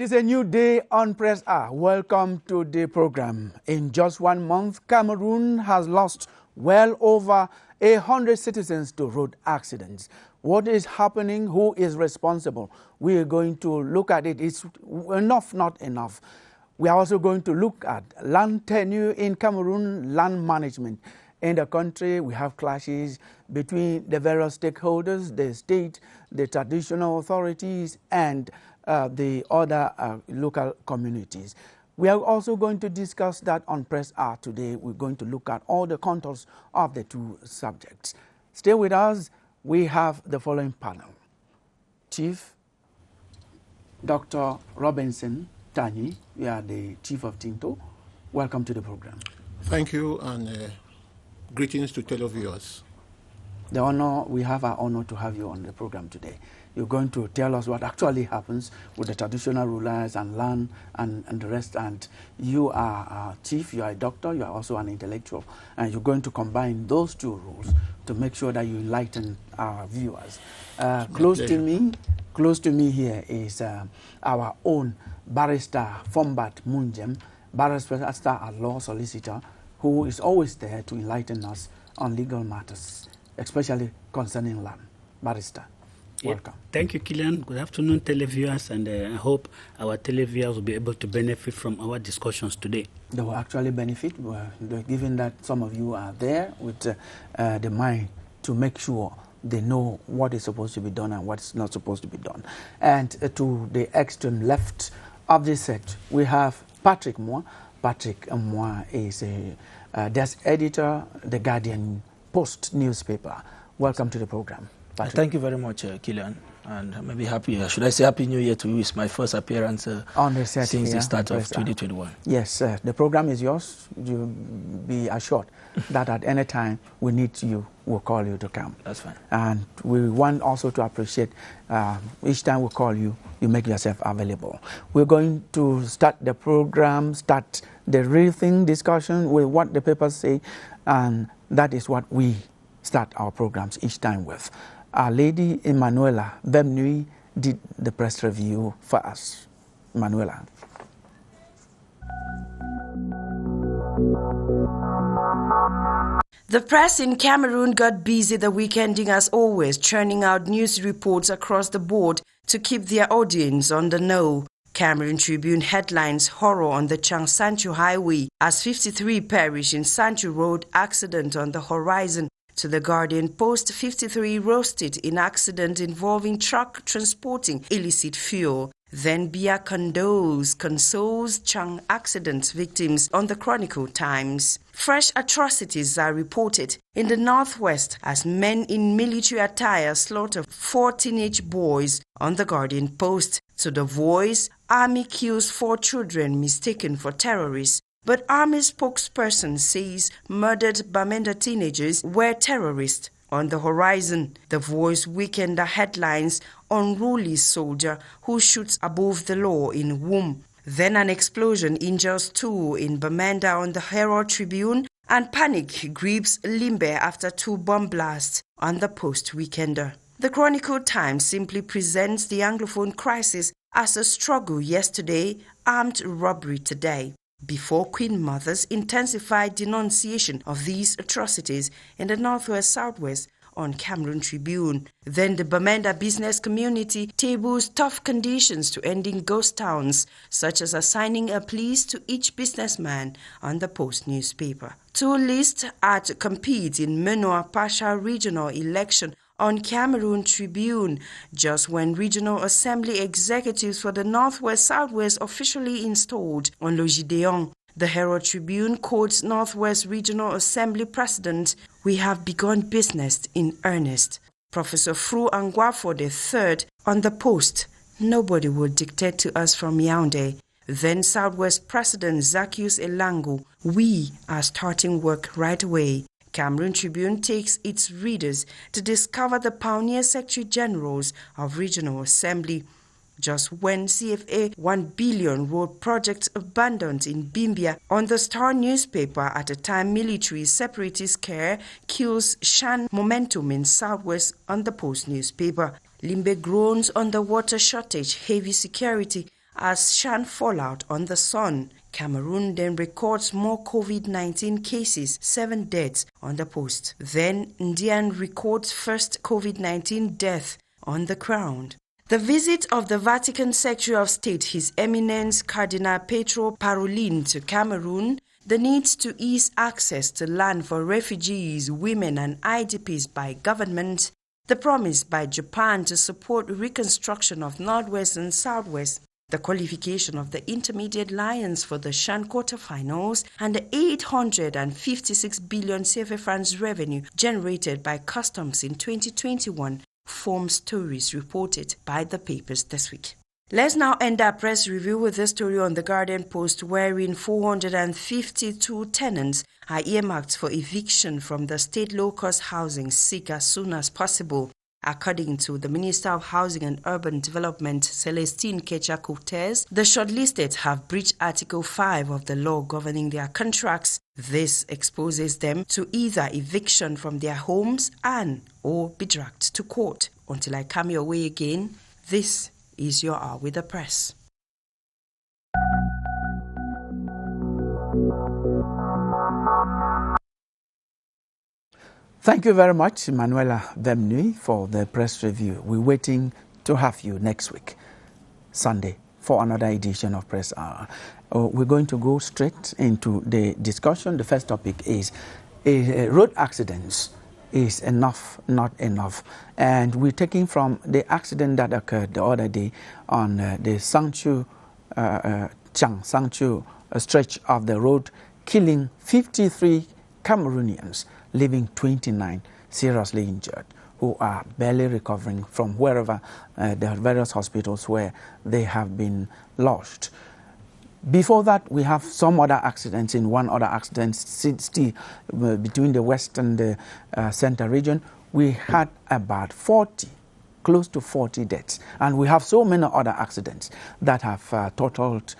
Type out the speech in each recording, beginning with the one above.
It is a new day on Press R. Welcome to the program. In just 1 month, Cameroon has lost well over 100 citizens to road accidents. What is happening? Who is responsible? We are going to look at it. It's enough, not enough. We are also going to look at land tenure in Cameroon, land management. In the country, we have clashes between the various stakeholders, the state, the traditional authorities, and the other local communities. We are also going to discuss that on Press R today. We're going to look at all the contours of the two subjects. Stay with us. We have the following panel. Chief Dr. Robinson Tanyi, you are the Chief of TENURE. Welcome to the program. Thank you, and greetings to televiewers. We have our honor to have you on the program today. You're going to tell us what actually happens with the traditional rulers and land and the rest. And you are a chief, you are a doctor, you are also an intellectual. And you're going to combine those two roles to make sure that you enlighten our viewers. Close to me here is our own barrister, Fombat Munjem, barrister and law solicitor, who is always there to enlighten us on legal matters, especially concerning land. Barrister, welcome. Thank you, Killian. Good afternoon, televiewers, and I hope our televiewers will be able to benefit from our discussions today. They will actually benefit, given that some of you are there with the mind to make sure they know what is supposed to be done and what's not supposed to be done. And to the extreme left of this set, we have Patrick Moore. Patrick Moore is a desk editor, The Guardian Post newspaper. Welcome to the program, Patrick. Thank you very much, Killian. And maybe should I say Happy New Year to you? It's my first appearance on the set since the start of 2021. Yes, the program is yours. You be assured that at any time we need you, we'll call you to come. That's fine. And we want also to appreciate each time we call you, you make yourself available. We're going to start the program, start the real thing discussion with what the papers say, and that is what we start our programs each time with. Our lady Emanuela Bemnui did the press review for us. Emanuela. The press in Cameroon got busy the weekending as always, churning out news reports across the board to keep their audience on the know. Cameroon Tribune headlines horror on the Chang-Sanchu Highway as 53 perish in Sanchu Road accident on the horizon. To the Guardian Post, 53 roasted in accident involving truck transporting illicit fuel. Then Bia consoles Chang accident victims on the Chronicle Times. Fresh atrocities are reported in the northwest as men in military attire slaughter 4 teenage boys on the Guardian Post. To The Voice, Army kills 4 children mistaken for terrorists. But Army spokesperson says murdered Bamenda teenagers were terrorists. On the horizon, The Voice weekender headlines unruly soldier who shoots above the law in womb. Then an explosion injures 2 in Bamenda on the Herald Tribune, and panic grips Limbe after 2 bomb blasts on the Post weekender. The Chronicle Times simply presents the Anglophone crisis as a struggle yesterday, armed robbery today. Before Queen Mother's intensified denunciation of these atrocities in the Northwest-Southwest on Cameroon Tribune. Then the Bamenda business community tables tough conditions to ending ghost towns, such as assigning a police to each businessman on the Post newspaper. 2 lists are to compete in Menoa partial regional election on Cameroon Tribune, just when Regional Assembly executives for the Northwest-Southwest officially installed on Logideon. The Herald Tribune quotes Northwest Regional Assembly President, "We have begun business in earnest." Professor Fru Angwafo III on the Post, "Nobody will dictate to us from Yaoundé." Then Southwest President Zacchaeus Elango, "We are starting work right away." Cameroon Tribune takes its readers to discover the pioneer Secretary Generals of Regional Assembly. Just when CFA 1 billion road project abandoned in Bimbia on the Star newspaper at a time military separatist care kills Shan momentum in Southwest on the Post newspaper. Limbe groans under water shortage, heavy security, as shan fallout on the sun. Cameroon then records more COVID-19 cases, 7 deaths on the post. Then Indian records first COVID-19 death on the ground. The visit of the Vatican Secretary of State, His Eminence Cardinal Pietro Parolin, to Cameroon, the need to ease access to land for refugees, women and IDPs by government, the promise by Japan to support reconstruction of Northwest and Southwest, the qualification of the intermediate lions for the CHAN quarterfinals, and the 856 billion CFA francs revenue generated by customs in 2021 form stories reported by the papers this week. Let's now end our press review with this story on the Guardian Post, wherein 452 tenants are earmarked for eviction from the state low-cost housing SIG as soon as possible. According to the Minister of Housing and Urban Development, Celestine Kecha-Cortez, the shortlisted have breached Article 5 of the law governing their contracts. This exposes them to either eviction from their homes and/or be dragged to court. Until I come your way again, this is your Hour with the Press. Thank you very much, Manuela Vemnui, for the press review. We're waiting to have you next week, Sunday, for another edition of Press Hour. We're going to go straight into the discussion. The first topic is road accidents. Is enough, not enough? And we're taking from the accident that occurred the other day on the Sangchu stretch of the road, killing 53 Cameroonians, leaving 29 seriously injured, who are barely recovering from wherever the various hospitals where they have been lodged. Before that, we have some other accidents. In one other accident, still between the west and the center region, we had about 40, close to 40 deaths. And we have so many other accidents that have totaled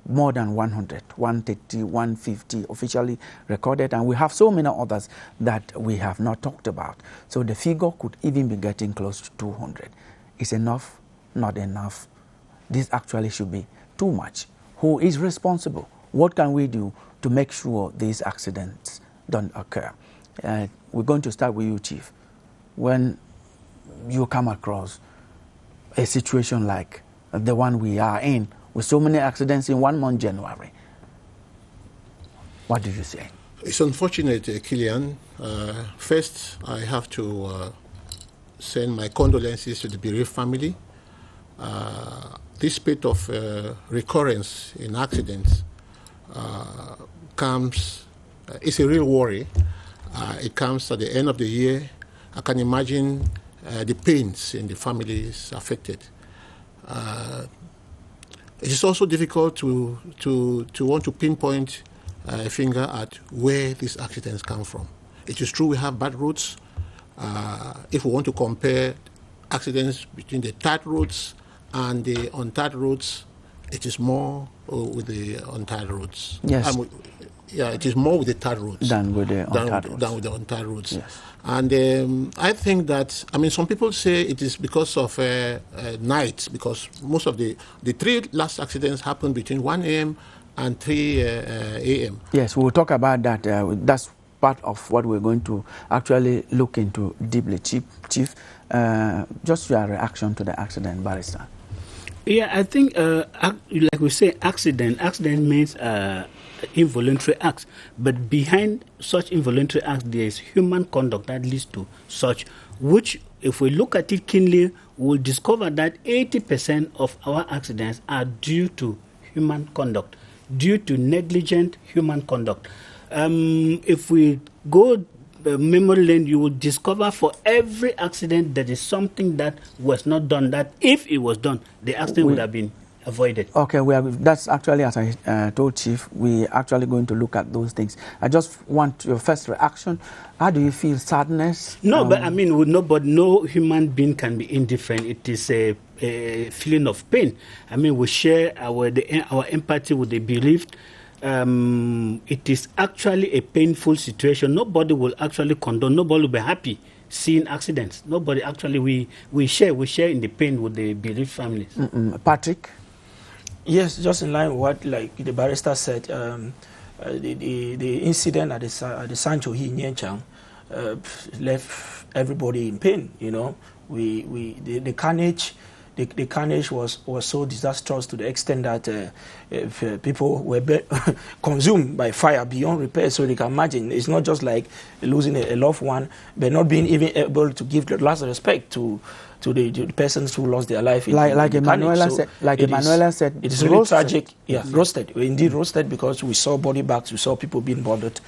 more than 100, 130, 150 officially recorded. And we have so many others that we have not talked about. So the figure could even be getting close to 200. Is enough? Not enough. This actually should be too much. Who is responsible? What can we do to make sure these accidents don't occur? We're going to start with you, Chief. When you come across a situation like the one we are in, with so many accidents in 1 month, January, what do you say? It's unfortunate, Killian. First, I have to send my condolences to the bereaved family. This spate of recurrence in accidents it's a real worry. It comes at the end of the year. I can imagine the pains in the families affected. It is also difficult to want to pinpoint a finger at where these accidents come from. It is true we have bad roads. If we want to compare accidents between the tarred roads and the untarred roads, it is more with the untarred roads. Yes. It is more with the tarred roads than with the untarred roads. Than with the untarred roads. Yes. And I think that, some people say it is because of night, because most of the 3 last accidents happened between 1 a.m. and 3 a.m. Yes, we'll talk about that. That's part of what we're going to actually look into deeply, Chief. Just your reaction to the accident, Barrister. Yeah, I think, like we say, accident means involuntary acts. But behind such involuntary acts, there is human conduct that leads to such, which, if we look at it keenly, we'll discover that 80% of our accidents are due to human conduct, due to negligent human conduct. If we go memory lane, you will discover for every accident there is something that was not done, that if it was done, the accident would have been avoided. Okay, that's actually, as I told Chief, we're actually going to look at those things. I just want your first reaction. How do you feel? Sadness? No, but no human being can be indifferent. It is a feeling of pain. We share our empathy with the bereaved. It is actually a painful situation. Nobody will actually condone. Nobody will be happy seeing accidents. Nobody actually. We share in the pain with the bereaved families. Patrick? Yes, just in line with what like the barrister said, the incident at the Sancho here in Nyenchang left everybody in pain. You know, the carnage. The carnage was so disastrous to the extent that people were consumed by fire beyond repair. So you can imagine, it's not just like losing a loved one, but not being even able to give the last respect to the persons who lost their life. Like Emanuela said, it is really tragic. Yeah, roasted. Indeed roasted, because we saw body bags, we saw people being bothered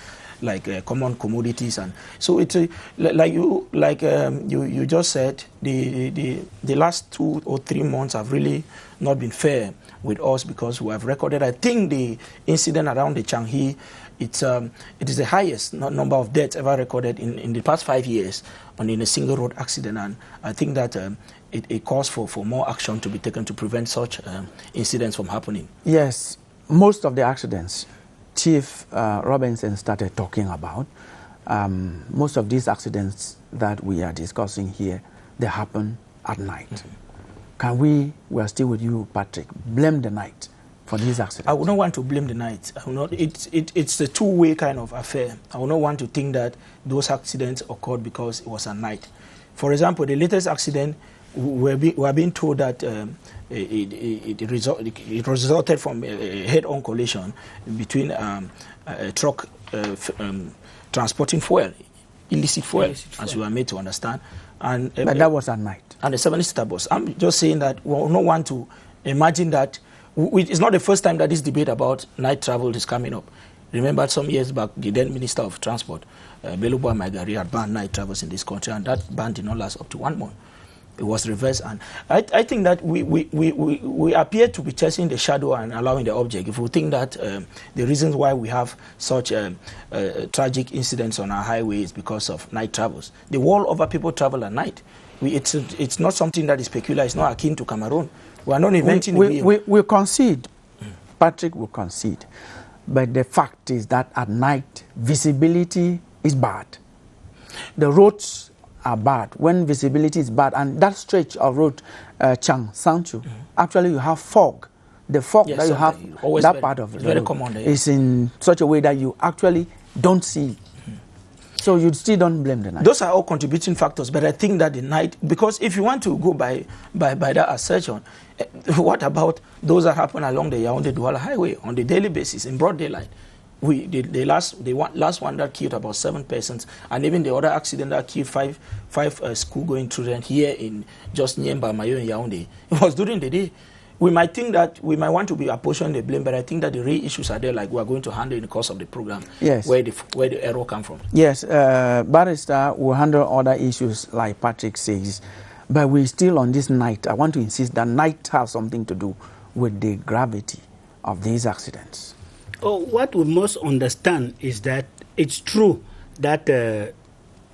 like common commodities, and so it's like you just said, the last 2 or 3 months have really not been fair with us, because we have recorded, I think, the incident around the Changhi, it is the highest number of deaths ever recorded in the past 5 years in a single road accident, and I think that it calls for more action to be taken to prevent such incidents from happening. Yes, most of the accidents Chief Robinson started talking about, most of these accidents that we are discussing here, they happen at night. Mm-hmm. Can we are still with you, Patrick, blame the night for these accidents? I would not want to blame the night. I will not. It's a two-way kind of affair. I would not want to think that those accidents occurred because it was at night. For example, the latest accident, we are being told that it resulted from a head-on collision between a truck transporting fuel, illicit fuel, as we are made to understand. And but that was at night. And the 70-seater bus. I'm just saying that we will not want to imagine that. It's not the first time that this debate about night travel is coming up. Remember, some years back, the then Minister of Transport, Beluboa Maigari, had banned night travels in this country, and that ban did not last up to 1 month. It was reversed, and I think that we appear to be chasing the shadow and allowing the object. If we think that the reasons why we have such tragic incidents on our highway is because of night travels. The world over, people travel at night. It's not something that is peculiar. It's not akin to Cameroon. We are not inventing the wheel. We concede. Patrick will concede. But the fact is that at night, visibility is bad. The roads are bad when visibility is bad, and that stretch of road, Sanchu, actually you have fog. The fog that you have, that part of the road is in such a way that you actually don't see. So you still don't blame the night. Those are all contributing factors, but I think that the night, because if you want to go by that assertion, what about those that happen along the Yaoundé-Douala highway on the daily basis in broad daylight? The last one that killed about 7 persons, and even the other accident that killed five school-going children here in just near Bamayo in Yaoundé, it was during the day. We might think that we might want to be apportioning the blame, but I think that the real issues are there, like we are going to handle in the course of the program. Yes. Where the error come from. Yes, Barrister will handle other issues like Patrick says, but we're still on this night. I want to insist that night has something to do with the gravity of these accidents. Oh, what we must understand is that it's true that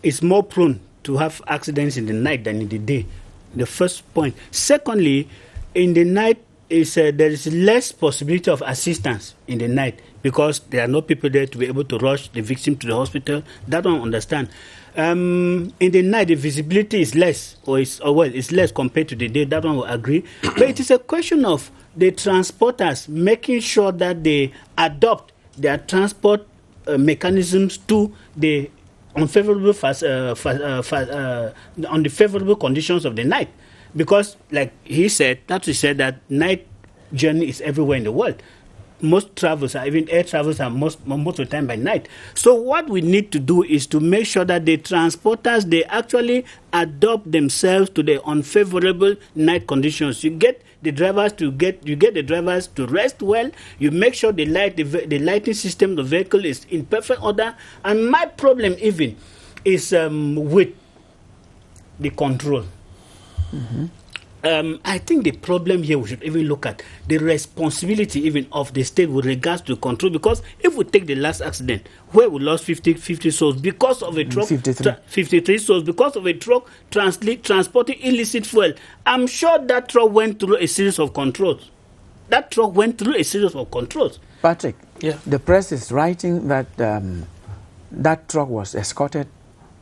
it's more prone to have accidents in the night than in the day. The first point. Secondly, in the night, there is less possibility of assistance in the night because there are no people there to be able to rush the victim to the hospital. That one I understand. In the night, the visibility is less, it's less compared to the day. That one will agree. But it is a question of the transporters making sure that they adopt their transport mechanisms to the unfavorable on the favorable conditions of the night. Because, like he said, that night journey is everywhere in the world. Most travels, even air travels, are most of the time by night. So what we need to do is to make sure that the transporters, they actually adopt themselves to the unfavorable night conditions. You get the drivers to rest well. You make sure the lighting system of the vehicle is in perfect order. And my problem even is with the control. Mm-hmm. I think the problem here we should even look at the responsibility even of the state with regards to control, because if we take the last accident where we lost 50 souls because of a truck, 53 souls because of a truck transporting illicit fuel, I'm sure that truck went through a series of controls. Patrick, yeah. The press is writing that that truck was escorted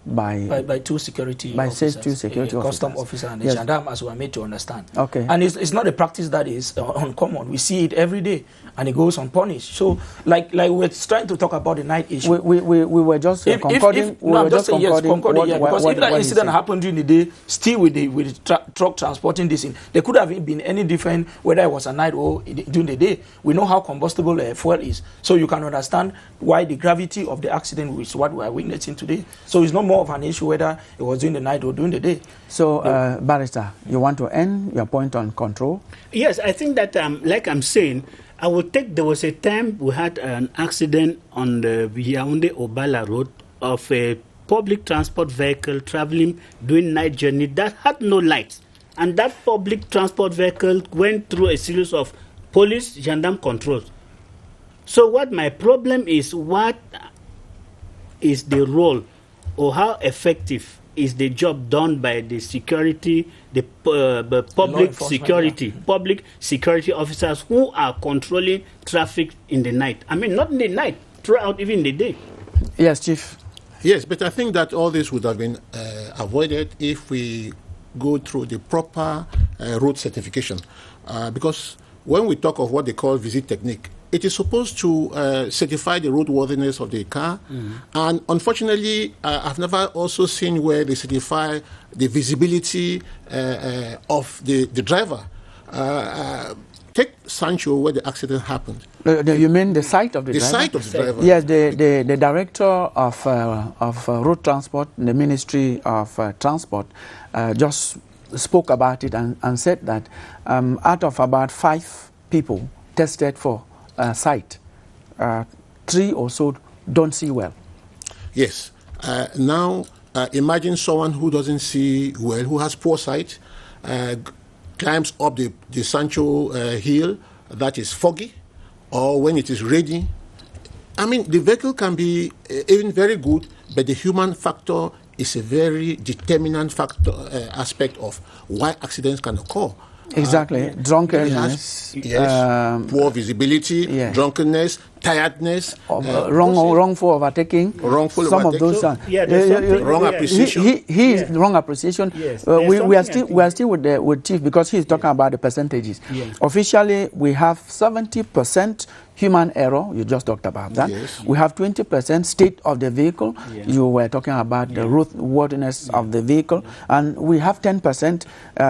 by two security officers, a custom officer and a gendarme, as we are made to understand. Okay. And it's not a practice that is uncommon. We see it every day, and it goes unpunished. So, like we're trying to talk about the night issue. We were just concording. Because if that incident happened during the day, still with the truck transporting this in, there could have been any different whether it was a night or during the day. We know how combustible fuel is, so you can understand why the gravity of the accident is what we are witnessing today. So it's no more of an issue whether it was during the night or during the day. So, Barrister, you want to end your point on control? Yes, I think that, like I'm saying, I would take, there was a time we had an accident on the Yaoundé-Obala road of a public transport vehicle traveling doing night journey that had no lights. And that public transport vehicle went through a series of police gendarme controls. So what my problem is, what is the role or how effective is the job done by the security, the public security officers who are controlling traffic in the night? I mean, not in the night, throughout even the day. Yes, Chief. Yes, but I think that all this would have been avoided if we go through the proper road certification. Because when we talk of what they call visit technique, it is supposed to certify the roadworthiness of the car. And unfortunately, I've never also seen where they certify the visibility of the driver. Take Sancho, where the accident happened. You mean the site of the driver? The site of the driver. Yes, the director of road transport, the Ministry of Transport, just spoke about it and said that out of about 5 people tested for sight, 3 or so don't see well. Yes. Now, imagine someone who doesn't see well, who has poor sight, climbs up the Sancho hill that is foggy, or when it is ready. I mean, the vehicle can be even very good, but the human factor is a very determinant factor aspect of why accidents can occur. Exactly. Drunkenness. Poor visibility, drunkenness, tiredness. Wrongful overtaking. Some of those. Wrong appreciation. He is wrong appreciation. Yes. We are still with Chief because he is talking about the percentages. Officially, we have 70% human error. You just talked about that. Yes. We have 20% state of the vehicle. You were talking about the roadworthiness of the vehicle, and we have 10%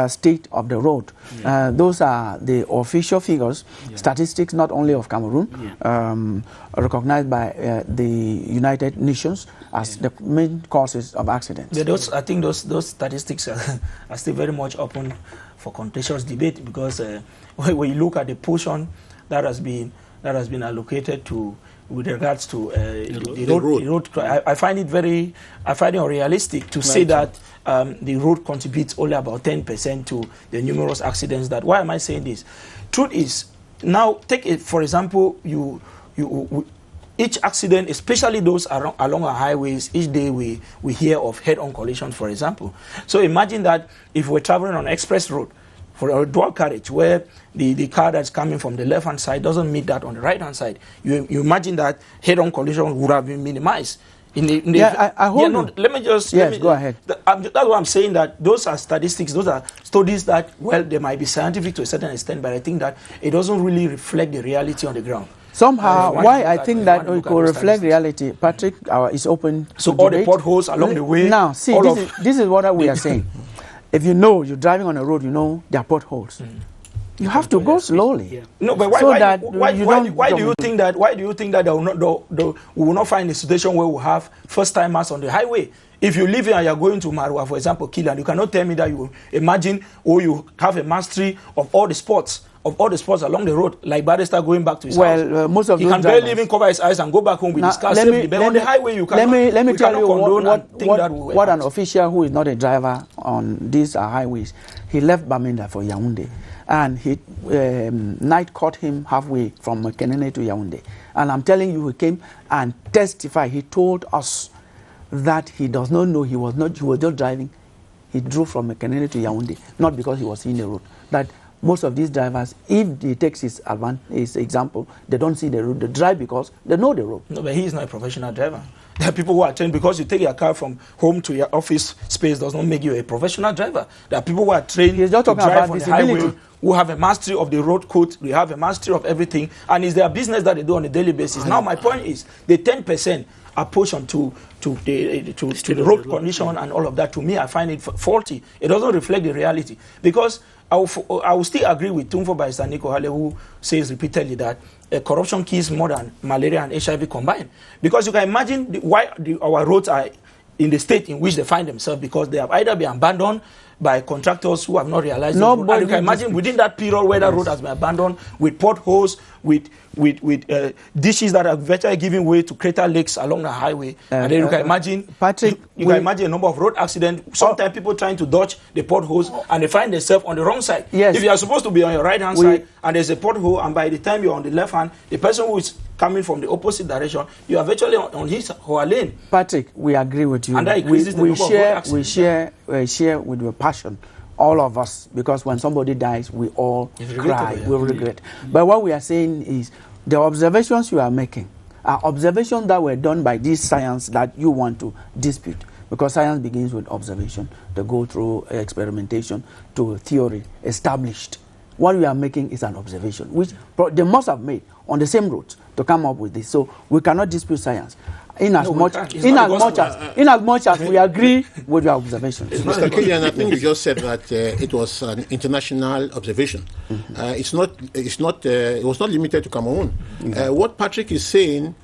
state of the road. Those are the official figures, statistics not only of Cameroon, recognized by the United Nations as the main causes of accidents. I think those statistics are still very much open for contentious debate, because when you look at the portion that has been allocated to with regards to the road, I find it unrealistic to say that the road contributes only about 10% to the numerous accidents. That why am I saying this? Truth is, now take it for example, each accident, especially those along our highways, each day we hear of head-on collisions, for example. So imagine that if we're traveling on an express road for a dual carriage, where the car that's coming from the left-hand side doesn't meet that on the right-hand side, you imagine that head-on collision would have been minimized. I hope. Let me go ahead. That's why I'm saying that those are statistics, those are studies that, well, they might be scientific to a certain extent, but I think that it doesn't really reflect the reality on the ground. Somehow, why I think that it could reflect reality, Patrick, is open. So all the potholes along the way. Now, see, this is what we are saying. If you know you're driving on a road, you know there are potholes. You have to go slowly. No, but why do you think that we will not find a situation where we have first-timers on the highway? If you live here and you're going to Marwa, for example, Kilian, you cannot tell me that you imagine or you have a mastery of all the sports along the road, like Barrister going back to his house. Most of he can barely even cover his eyes and go back home with his car safely. But on the highway, you cannot. Let me tell you what an happen. official who is not a driver on these highways. He left Bamenda for Yaoundé, and night caught him halfway from Kenene to Yaoundé. And I'm telling you, he came and testified. He told us that he does not know he was just driving. He drove from Kenene to Yaoundé, not because he was in the road. That most of these drivers, if he takes his example, they don't see the road. They drive because they know the road. No, but he is not a professional driver. There are people who are trained because you take your car from home to your office space does not make you a professional driver. There are people who are trained to drive on the highway, who have a mastery of the road code, they have a mastery of everything, and it's their business that they do on a daily basis. Now, my point is, the 10% apportion to the road condition and all of that, to me, I find it faulty. It doesn't reflect the reality. Because I will still agree with Tumfo Barrister Nico Hale, who says repeatedly that corruption kills more than malaria and HIV combined. Because you can imagine why our roads are in the state in which they find themselves, because they have either been abandoned by contractors who have not realized it. And you can imagine within that period where that road has been abandoned, with potholes, with dishes that are virtually giving way to crater lakes along the highway. And then you can imagine, Patrick, you can imagine a number of road accidents. Sometimes people trying to dodge the potholes and they find themselves on the wrong side. Yes. If you are supposed to be on your right-hand side and there's a pothole, and by the time you're on the left hand, the person who is coming from the opposite direction, you are virtually on his or her lane. Patrick, we agree with you. And that increases the number of road accidents. We share with your passion, all of us, because when somebody dies, we all cry, we regret. But what we are saying is, the observations you are making are observations that were done by this science that you want to dispute, because science begins with observation. They go through experimentation to theory established. What we are making is an observation, which they must have made on the same route to come up with this. So we cannot dispute science. In as much as we agree with your observations. Mr. Killian, I think you just said that it was an international observation. It was not limited to Cameroon. What Patrick is saying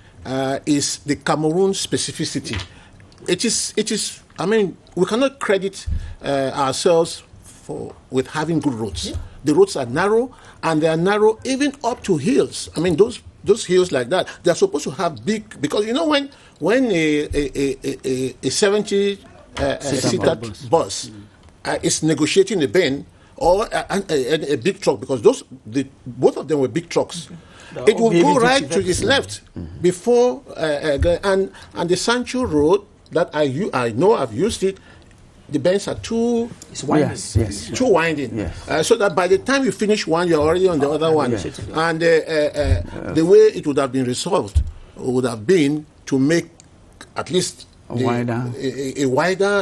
is the Cameroon specificity. It is. I mean, we cannot credit ourselves with having good roads. Yeah. The roads are narrow, and they are narrow even up to hills. I mean, those hills like that, they are supposed to have big, because you know when a 70-seater bus is negotiating a bend or a big truck, because both of them were big trucks, it will go right to his left before and the Sancho Road that I know I've used it. The bends are too winding. Too winding. Yes. So that by the time you finish one, you're already on the other one. Yes. And the way it would have been resolved would have been to make at least a wider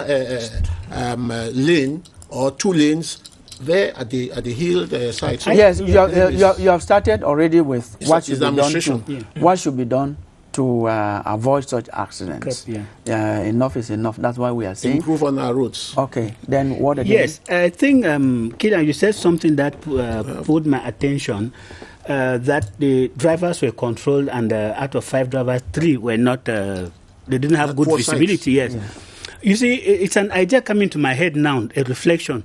lane or two lanes there at the hill side. So yes, you have started already with what should be done to avoid such accidents. Enough is enough. That's why we are saying improve on our roads. Okay, then what again? Yes, I think, Kida, you said something that put my attention, that the drivers were controlled, and out of 5 drivers, 3 were not, they didn't have good visibility. Yes. You see, it's an idea coming to my head now, a reflection.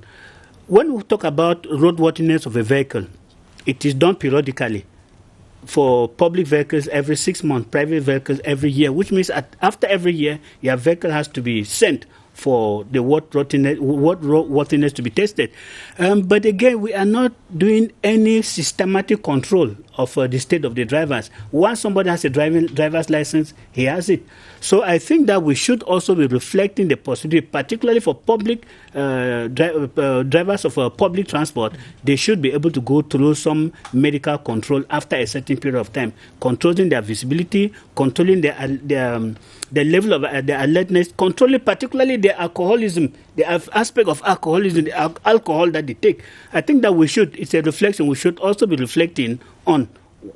When we talk about roadworthiness of a vehicle, it is done periodically. For public vehicles every 6 months, private vehicles every year, which means after every year, your vehicle has to be sent for the roadworthiness to be tested. But again, we are not doing any systematic control of the state of the drivers. Once somebody has a driver's license, he has it. So I think that we should also be reflecting the possibility, particularly for public drivers of public transport. They should be able to go through some medical control after a certain period of time, controlling their visibility, controlling the level of their alertness, controlling particularly their alcoholism, the aspect of alcoholism, the alcohol that they take. I think that it's a reflection, we should also be reflecting on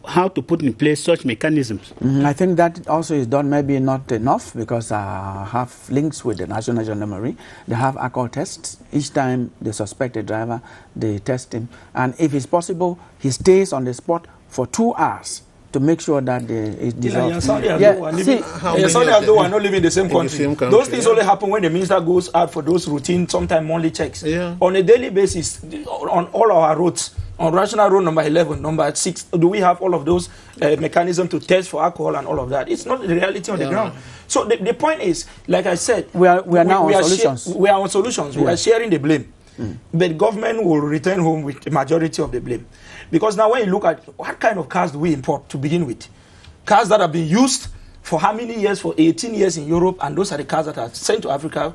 how to put in place such mechanisms. I think that also is done, maybe not enough, because I have links with the National Gendarmerie. They have alcohol tests. Each time they suspect a driver, they test him. And if it's possible, he stays on the spot for 2 hours to make sure that it's dissolved. Saudi are not living in the same country. Those things only happen when the minister goes out for those routine, sometimes monthly checks. Yeah. On a daily basis, on all our roads, on National Road number 11, number 6, do we have all of those mechanisms to test for alcohol and all of that? It's not the reality on the ground. So the point is, like I said, we are now on solutions. We are on solutions. We are sharing the blame. But government will return home with the majority of the blame. Because now when you look at what kind of cars do we import to begin with? Cars that have been used for how many years? For 18 years in Europe, and those are the cars that are sent to Africa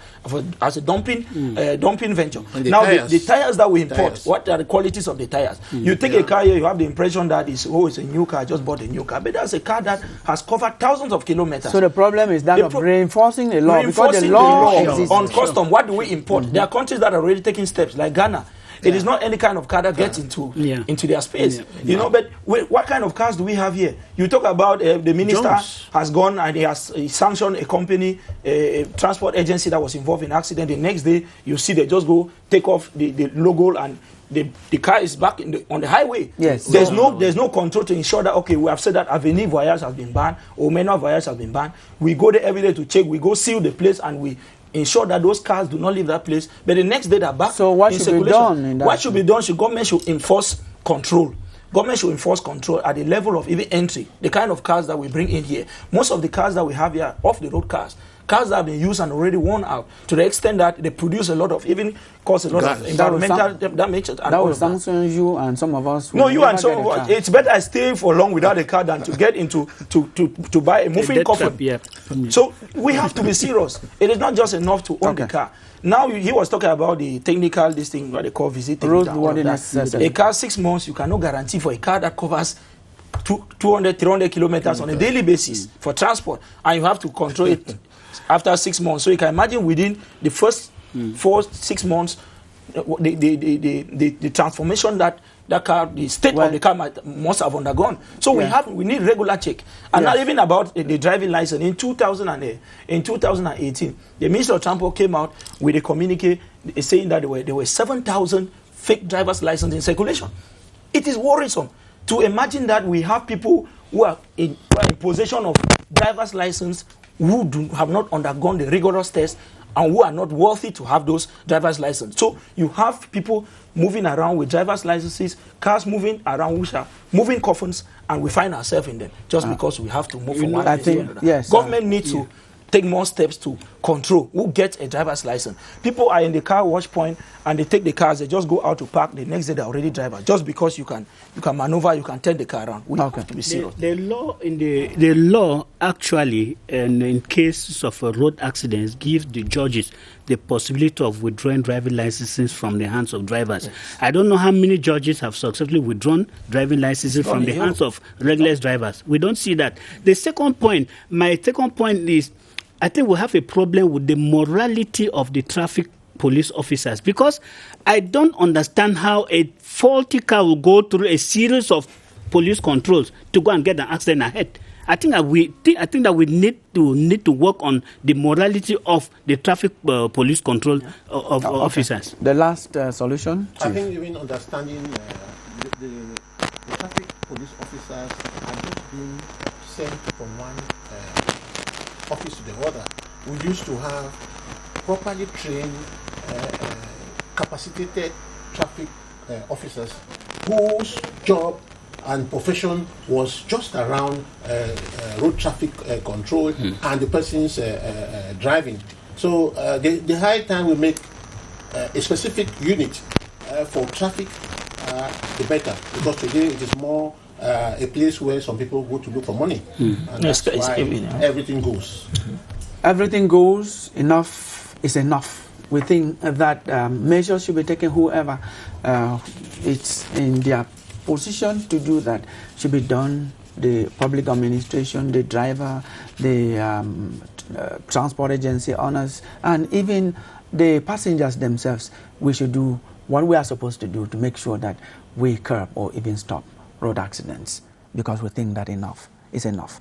as a dumping venture. Now, the tires that we import, what are the qualities of the tires? You take a car here, you have the impression that it's a new car, I just bought a new car. But that's a car that has covered thousands of kilometers. So the problem is that of reinforcing the law, because the law exists. On custom, what do we import? There are countries that are already taking steps, like Ghana. It is not any kind of car that gets into their space, you know. But what kind of cars do we have here? You talk about the minister has gone and he has sanctioned a company, a transport agency that was involved in accident. The next day, you see they just go take off the logo and the car is back on the highway. Yes. There's no control to ensure that, okay, we have said that Avenue Voyage has been banned or Menor Voyage has been banned. We go there every day to check. We go seal the place and we ensure that those cars do not leave that place. But the next day they're back. So what should be done in that? What should be done? Government should enforce control. Government should enforce control at the level of even entry. The kind of cars that we bring in here. Most of the cars that we have here are off-the-road cars. Cars that have been used and already worn out, to the extent that they produce a lot of, even cause a lot of environmental damage. That will sanction you and some of us. No, you and some of us. It's better I stay for long without a car than to get into to buy a moving coffin. So we have to be serious. It is not just enough to own the car. Now he was talking about the technical, this thing what they call visiting. A car 6 months, you cannot guarantee for a car that covers 200, 300 kilometers on a daily basis for transport, and you have to control it after 6 months. So you can imagine within the first 4-6 months, the transformation that car, the state of the car must have undergone. So we need regular check. And not even about the driving license. In 2018, the Minister of Transport came out with a communique saying that there were 7,000 fake driver's licenses in circulation. It is worrisome to imagine that we have people who are in possession of driver's license who have not undergone the rigorous test and who are not worthy to have those driver's licenses. So you have people moving around with driver's licenses, cars moving around which are moving coffins, and we find ourselves in them just because we have to move from one place to another. Yes, government needs to take more steps to control who gets a driver's license. People are in the car wash point and they take the cars, they just go out to park, the next day they're already driver. Just because you can maneuver, you can turn the car around. We have to be serious. The law actually, in cases of road accidents, gives the judges the possibility of withdrawing driving licenses from the hands of drivers. Yes. I don't know how many judges have successfully withdrawn driving licenses from the hands of regular drivers. We don't see that. My second point is, I think we have a problem with the morality of the traffic police officers, because I don't understand how a faulty car will go through a series of police controls to go and get an accident ahead. I think that we need to work on the morality of the traffic police control of officers. The last solution. I think even understanding the traffic police officers are just being sent from one office to the other. We used to have properly trained, capacitated traffic officers whose job and profession was just around road traffic control and the person's driving. So the high time we make a specific unit for traffic, the better, because today it is more a place where some people go to look for money, and that's why everything goes. Everything goes. Enough is enough. We think that measures should be taken. Whoever it's in their position to do that should be done. The public administration, the driver, the transport agency owners, and even the passengers themselves. We should do what we are supposed to do to make sure that we curb or even stop road accidents, because we think that enough is enough.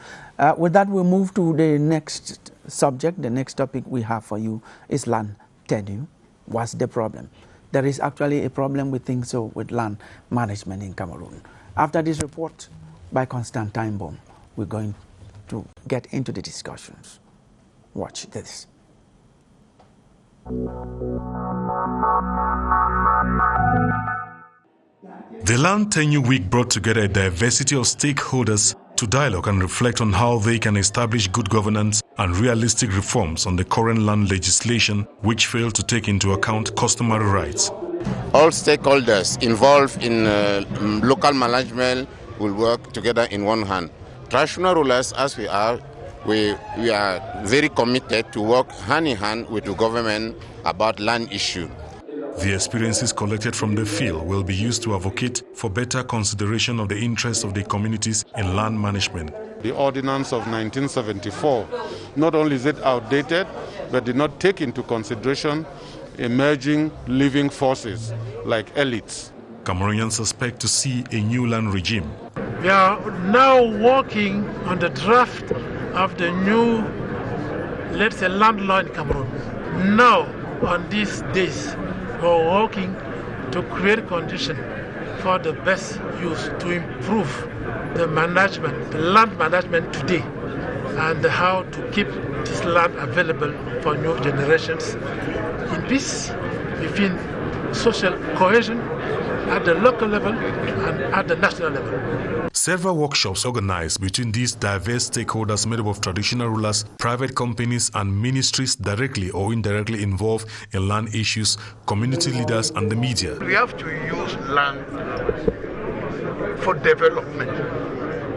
With that, we'll move to the next subject. The next topic we have for you is land tenure. What's the problem? There is actually a problem, we think so, with land management in Cameroon. After this report by Constantine Baum, we're going to get into the discussions. Watch this. The Land Tenure Week brought together a diversity of stakeholders to dialogue and reflect on how they can establish good governance and realistic reforms on the current land legislation, which fail to take into account customary rights. All stakeholders involved in local management will work together in one hand. Traditional rulers, as we are, we are very committed to work hand in hand with the government about land issue. The experiences collected from the field will be used to advocate for better consideration of the interests of the communities in land management. The Ordinance of 1974, not only is it outdated, but did not take into consideration emerging living forces like elites. Cameroonians expect to see a new land regime. We are now working on the draft of the new, let's say, land law in Cameroon. Now, on these days, we're working to create conditions for the best use to improve the management, the land management today, and how to keep this land available for new generations in peace, between social cohesion at the local level and at the national level. Several workshops organized between these diverse stakeholders made up of traditional rulers, private companies and ministries directly or indirectly involved in land issues, community leaders and the media. We have to use land for development,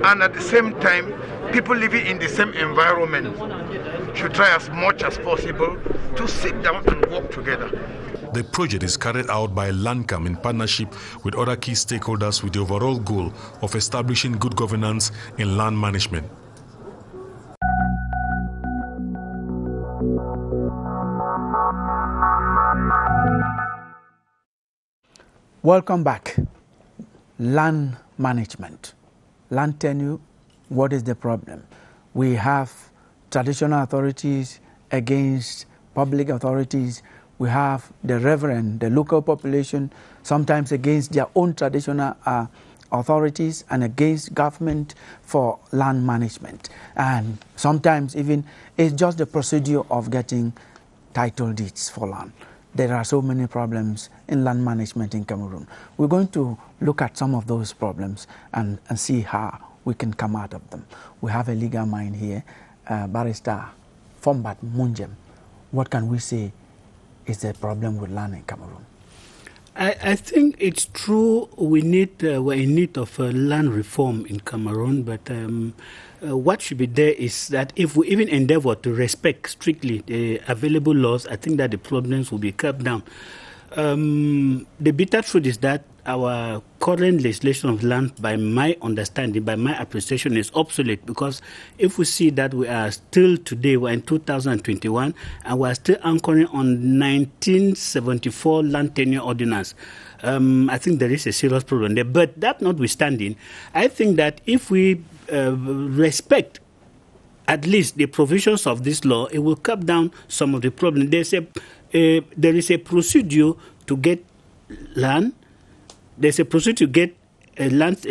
and at the same time people living in the same environment should try as much as possible to sit down and work together. The project is carried out by Landcam in partnership with other key stakeholders with the overall goal of establishing good governance in land management. Welcome back. Land management. Land tenure, what is the problem? We have traditional authorities against public authorities. We have the reverend, the local population, sometimes against their own traditional authorities and against government for land management. And sometimes even it's just the procedure of getting title deeds for land. There are so many problems in land management in Cameroon. We're going to look at some of those problems and see how we can come out of them. We have a legal mind here, Barrister Fombat Munjem. What can we say is the problem with land in Cameroon? I think it's true we're in need of land reform in Cameroon, but what should be there is that if we even endeavor to respect strictly the available laws, I think that the problems will be kept down. The bitter truth is that our current legislation of land, by my understanding, by my appreciation, is obsolete, because if we see that we are still today, we're in 2021, and we're still anchoring on 1974 land tenure ordinance, I think there is a serious problem there. But that notwithstanding, I think that if we respect at least the provisions of this law, it will cut down some of the problems. There is a procedure to get land. There's a procedure to get a land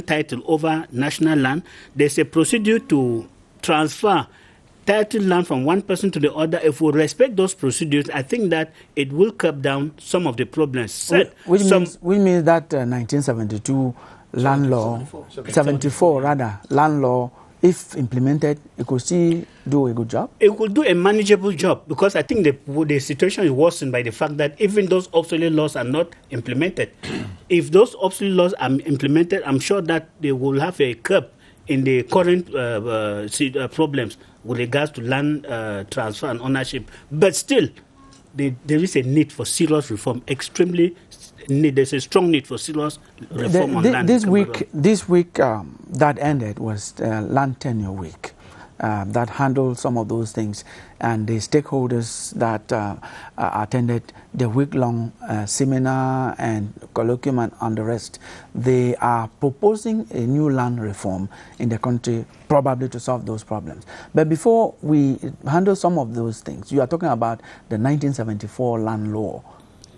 title over national land. There's a procedure to transfer title land from one person to the other. If we respect those procedures, I think that it will cut down some of the problems. Which means that 1972 land law, 74 rather, land law, if implemented, it could still do a good job? It could do a manageable job, because I think the situation is worsened by the fact that even those obsolete laws are not implemented. If those obsolete laws are implemented, I'm sure that they will have a curb in the current problems with regards to land transfer and ownership. But still, there is a need for serious reform, there's a strong need for serious reform on land. This week that ended was Land Tenure Week that handled some of those things, and the stakeholders that attended the week-long seminar and colloquium and the rest, they are proposing a new land reform in the country, probably to solve those problems. But before we handle some of those things, you are talking about the 1974 land law.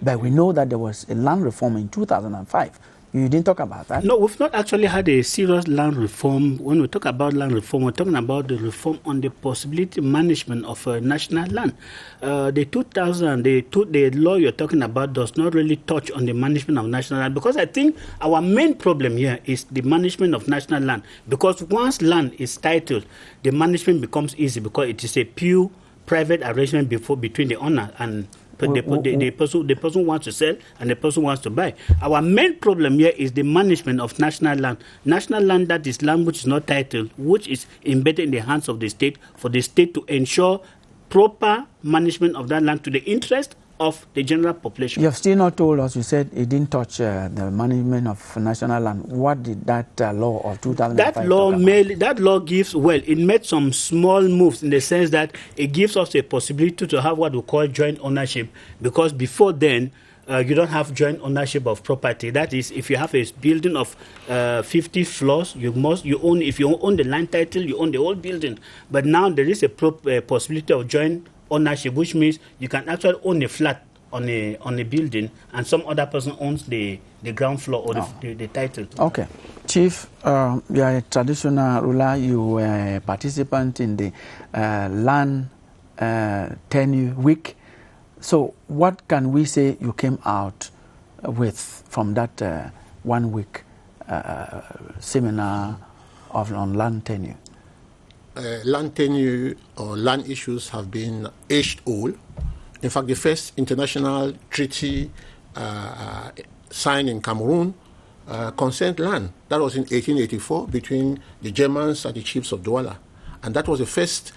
But we know that there was a land reform in 2005. You didn't talk about that? No, we've not actually had a serious land reform. When we talk about land reform, we're talking about the reform on the possibility management of national land. The law you're talking about does not really touch on the management of national land, because I think our main problem here is the management of national land. Because once land is titled, the management becomes easy, because it is a pure private arrangement between the owner and The person wants to sell and the person wants to buy. Our main problem here is the management of national land. National land, that is land which is not titled, which is embedded in the hands of the state, for the state to ensure proper management of that land to the interest of the general population. You have still not told us, you said it didn't touch the management of national land. What did that law of 2005 That law gives, it made some small moves in the sense that it gives us a possibility to have what we call joint ownership, because before then, you don't have joint ownership of property. That is, if you have a building of 50 floors, if you own the land title, you own the whole building. But now there is a possibility of joint ownership, which means you can actually own a flat on a building, and some other person owns the ground floor or the title. Okay. Chief, you are a traditional ruler. You were a participant in the land tenure week. So what can we say you came out with from that 1 week seminar on land tenure? Land tenure or land issues have been age-old. In fact, the first international treaty signed in Cameroon concerned land. That was in 1884 between the Germans and the chiefs of Douala. And that was the first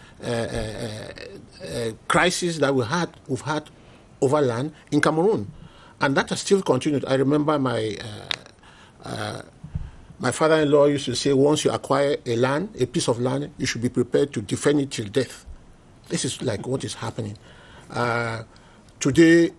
crisis that we've had over land in Cameroon. And that has still continued. I remember my father-in-law used to say, once you acquire a piece of land, you should be prepared to defend it till death. This is like what is happening. Today,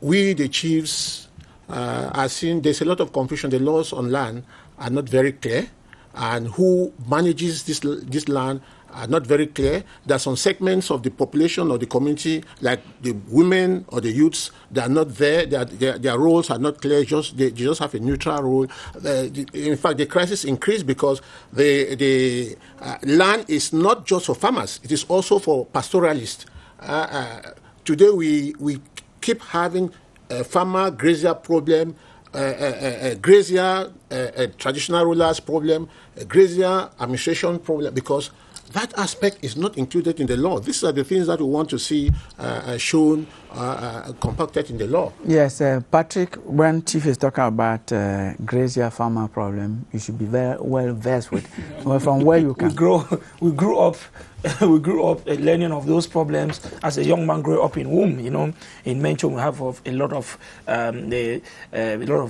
we, the chiefs, are seeing there's a lot of confusion. The laws on land are not very clear, and who manages this land are not very clear. There are some segments of the population or the community, like the women or the youths, they are not there. Their roles are not clear. They just have a neutral role. In fact, the crisis increased because the land is not just for farmers. It is also for pastoralists. Today, we keep having a farmer-grazier problem, grazier traditional rulers problem, grazier administration problem, because that aspect is not included in the law. These are the things that we want to see shown, compacted in the law. Yes, Patrick, when Chief is talking about grazier farmer problem, you should be very well versed with. Well, from where you come. We grew up learning of those problems as a young man. Grew up in womb, in Mencho we have a lot of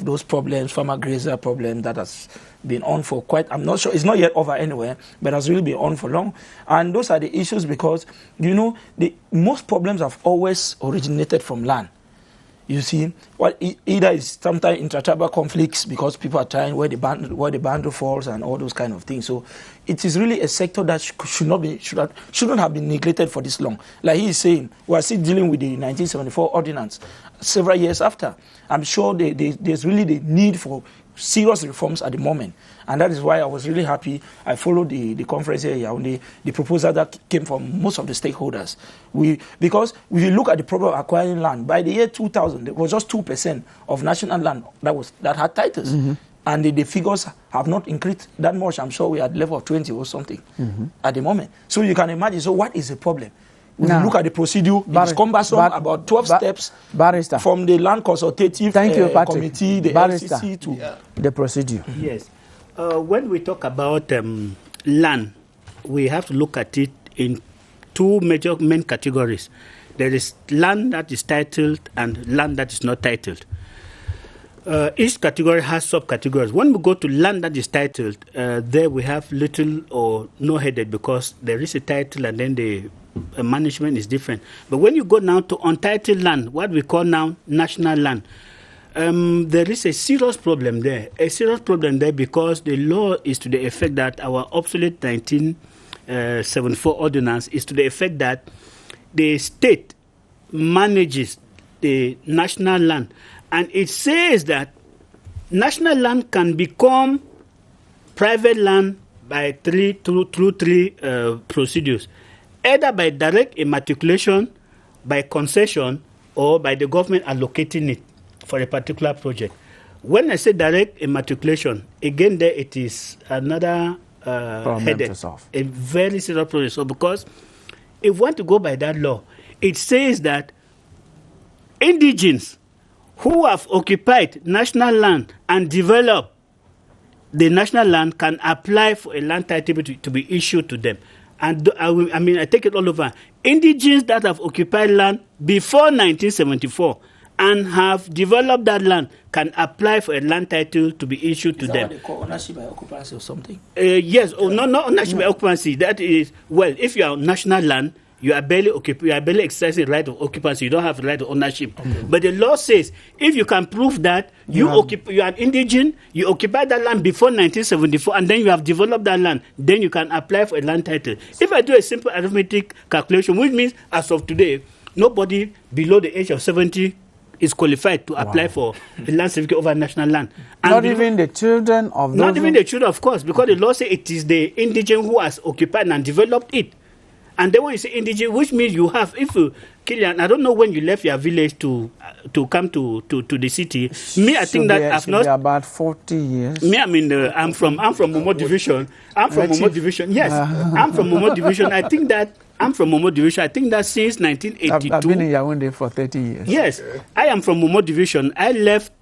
those problems, farmer grazier problem that has been on for quite. I'm not sure it's not yet over anywhere, but has really been on for long. And those are the issues because most problems have always originated from land. You see, either it's sometimes inter-tribal conflicts because people are trying where the boundary falls and all those kind of things. So it is really a sector that shouldn't have been neglected for this long. Like he is saying, we are still dealing with the 1974 Ordinance several years after. I'm sure there's really the need for serious reforms at the moment. And that is why I was really happy. I followed the conference here on the proposal that came from most of the stakeholders. Because if you look at the problem of acquiring land, by the year 2000, there was just 2% of national land that had titles. Mm-hmm. And the figures have not increased that much. I'm sure we are at the level of 20 or something at the moment. So you can imagine, so what is the problem? When you look at the procedure, it's cumbersome, about 12 steps from the land consultative committee, the LCC to the procedure. Yes. When we talk about land, we have to look at it in two main categories. There is land that is titled and land that is not titled. Each category has subcategories. When we go to land that is titled, there we have little or no headed because there is a title and then the management is different. But when you go now to untitled land, what we call now national land, there is a serious problem there. A serious problem there because the law is to the effect that our obsolete 1974 ordinance is to the effect that the state manages the national land. And it says that national land can become private land by through three procedures, either by direct immatriculation, by concession, or by the government allocating it for a particular project. When I say direct immatriculation, again there it is another headache, a very serious problem. So because if we want to go by that law, it says that indigenes who have occupied national land and developed the national land can apply for a land title to be issued to them. And I take it all over. Indigenes that have occupied land before 1974 and have developed that land can apply for a land title to be issued to them. Is that what they call ownership by occupancy or something? Yes, not ownership by occupancy. That is, well, if you are on national land, you are barely exercising the right of occupancy. You don't have the right of ownership. Okay. But the law says if you can prove that you are an indigene, you occupy that land before 1974, and then you have developed that land, then you can apply for a land title. If I do a simple arithmetic calculation, which means as of today, nobody below the age of 70 is qualified to apply for a land certificate over national land. And not even the children of those. Not even the children, of course, because the law says it is the indigene who has occupied and developed it. And then when you say indigene, which means you have, if you, Killian, I don't know when you left your village to come to the city. Me, I think that I've not about 40 years. Me, I'm from Momo Division. I'm from Momo Division. Yes, I'm from Momo Division. I think that since 1982. I've been in Yaoundé for 30 years. Yes, I am from Momo Division. I left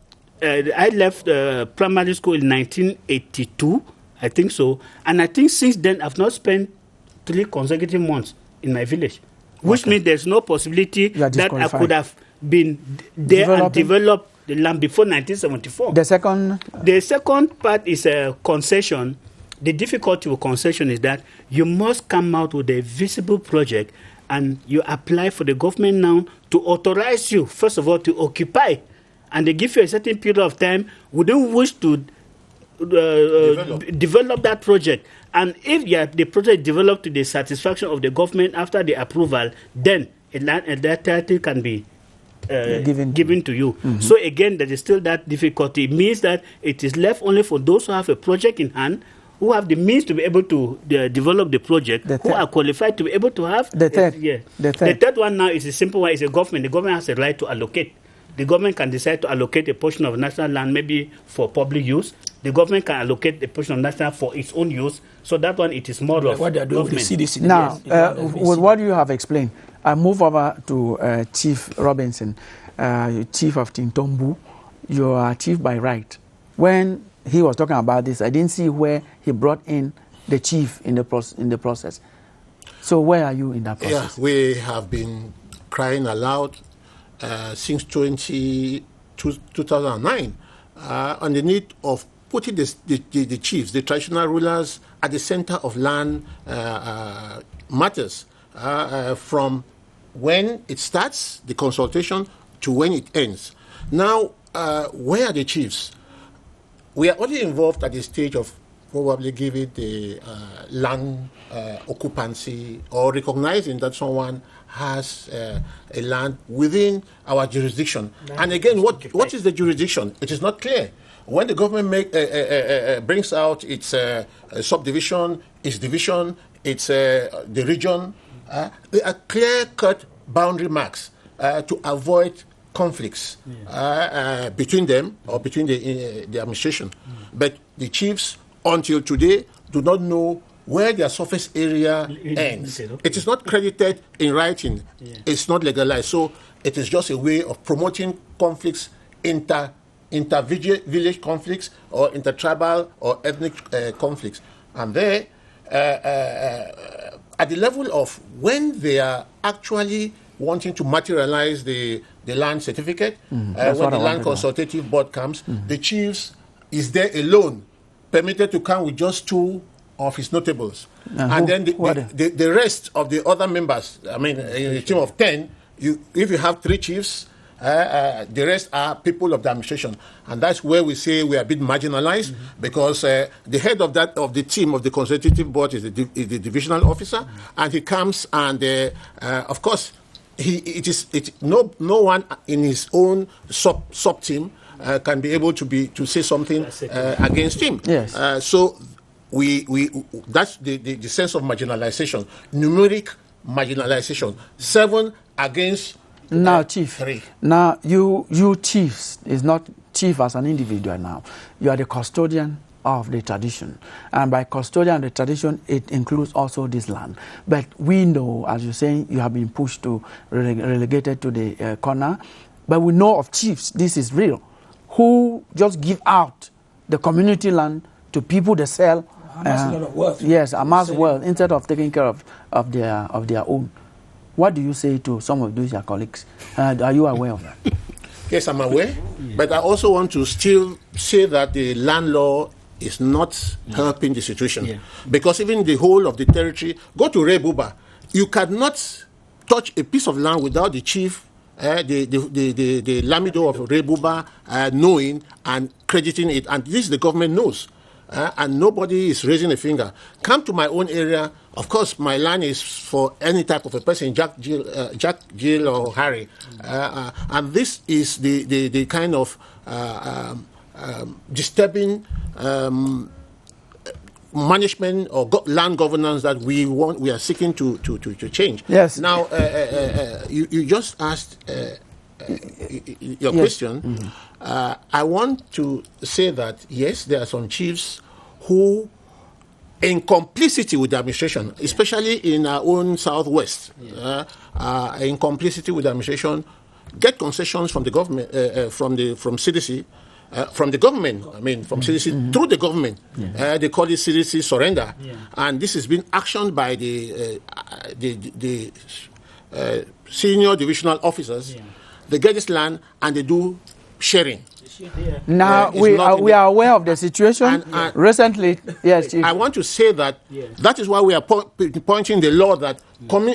primary school in 1982. I think so, and I think since then I've not spent 3 consecutive months in my village, which means there's no possibility that I could have been there and developed the land before 1974. The second part is a concession. The difficulty with concession is that you must come out with a visible project and you apply for the government now to authorize you, first of all, to occupy. And they give you a certain period of time within which to develop that project. And if the project developed to the satisfaction of the government after the approval, then that title can be given to you. Mm-hmm. So again, there is still that difficulty. It means that it is left only for those who have a project in hand, who have the means to be able to develop the project, who are qualified to be able to have the third. The third one now is a simple one. It's a government. The government has a right to allocate. The government can decide to allocate a portion of national land maybe for public use. The government can allocate a portion of national for its own use. So that one, it is more of what they are doing with the CDC. Now, with what you have explained, I move over to Chief Robinson, Chief of Tintombu. You are chief by right. When he was talking about this, I didn't see where he brought in the chief in the process. So where are you in that process? Yeah, we have been crying aloud since 2009 on the need of putting the chiefs, the traditional rulers, at the center of land matters from when it starts, the consultation, to when it ends. Now, where are the chiefs? We are only involved at the stage of probably giving the land occupancy or recognizing that someone has a land within our jurisdiction. And again, what is the jurisdiction? It is not clear. When the government brings out its subdivision, its division, its the region, there are clear-cut boundary marks to avoid conflicts between them or between the administration. But the chiefs, until today, do not know where their surface area ends. It is not credited in writing. It's not legalized. So it is just a way of promoting conflicts, inter-village conflicts or intertribal or ethnic conflicts. And there, at the level of when they are actually wanting to materialize the land certificate, when the land consultative board comes, the chiefs is there alone, permitted to come with just 2 of his notables. And then the rest of the other members, I mean, in a team of 10, if you have 3 chiefs, the rest are people of the administration. And that's where we say we are a bit marginalized, because the head of the team of the consultative board is the divisional officer, and he comes and, of course, no one in his own sub team can be able to say something against him. Yes. So that's the sense of marginalization, numeric marginalization. 7 against now, Chief. 3. Now, you chiefs is not chief as an individual now. You are the custodian of the tradition. And by custodian of the tradition, it includes also this land. But we know, as you're saying, you have been pushed to, relegated to the corner. but we know of chiefs, this is real, who just give out the community land to people they sell. Amass a lot of wealth. Yes, amass wealth instead of taking care of their own. What do you say to some of those your colleagues? Are you aware of that? Yes, I'm aware, but I also want to still say that the land law is not helping the situation, because even the whole of the territory, go to Rebuba, you cannot touch a piece of land without the chief, the Lamido of Rebuba knowing and crediting it, and this the government knows. And nobody is raising a finger. Come to my own area. Of course, my land is for any type of a person, Jack, Jill, or Harry. And this is the kind of disturbing management or land governance that we are seeking to change. Yes. Now, you just asked your question. I want to say that, yes, there are some chiefs who, in complicity with the administration, especially in our own southwest, in complicity with the administration, get concessions from the government, from CDC, from the government, from CDC through the government. They call it CDC surrender. And this has been actioned by the senior divisional officers. They get this land and they do sharing. Now, we are aware of the situation. Recently, yes, Chief. I want to say that that is why we are pointing the law that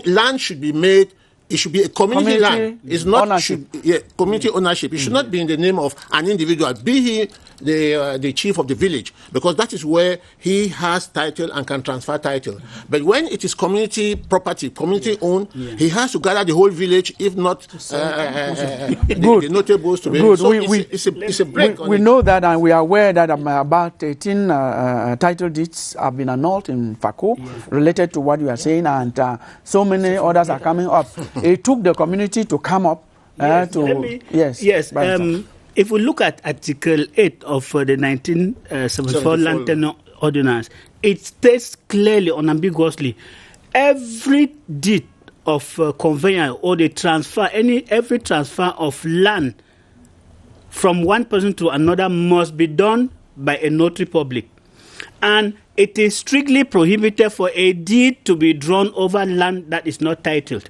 land should be made. It should be a community land. It's not community ownership. It should not be in the name of an individual, be he the chief of the village, because that is where he has title and can transfer title. But when it is community property, community owned, he has to gather the whole village, if not the notables to be. Good. So it's a break. We know that, and we are aware that about 18 title deeds have been annulled in Fako related to what you are saying, and so many others are coming up. It took the community to come up if we look at Article 8 of the 1974 Land Tenure Ordinance, it states clearly, unambiguously, every deed of conveyance or the transfer, every transfer of land from one person to another must be done by a notary public. And it is strictly prohibited for a deed to be drawn over land that is not titled.